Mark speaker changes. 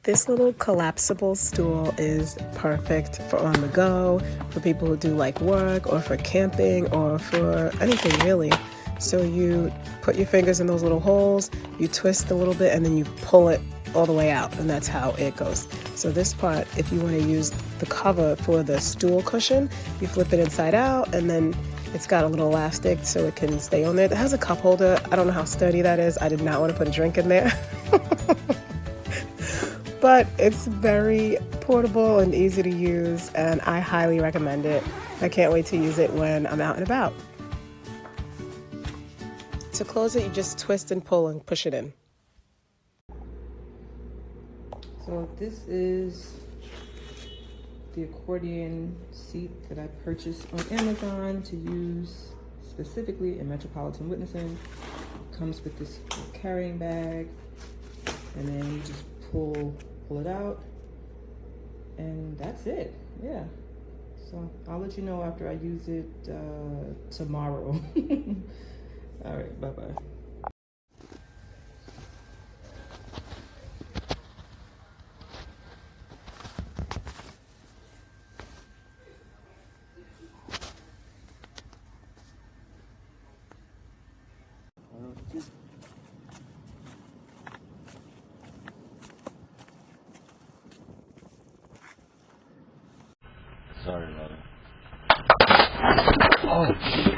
Speaker 1: This little collapsible stool is perfect for on the go, for people who do like work or for camping or for anything really. So you put your fingers in those little holes, you twist a little bit, and then you pull it all the way out, and that's how it goes. So this part, if you want to use the cover for the stool cushion, you flip it inside out, and then it's got a little elastic so it can stay on there. It has a cup holder. I don't know how sturdy that is. I did not want to put a drink in there. But it's very portable and easy to use, and I highly recommend it. I can't wait to use it when I'm out and about. To close it, you just twist and pull and push it in.
Speaker 2: So this is the accordion seat that I purchased on Amazon to use specifically in metropolitan witnessing. It comes with this carrying bag, and then you just pull it out, and that's it. Yeah, so I'll let you know after I use it tomorrow. All right, bye-bye.
Speaker 3: Sorry about it. Oh.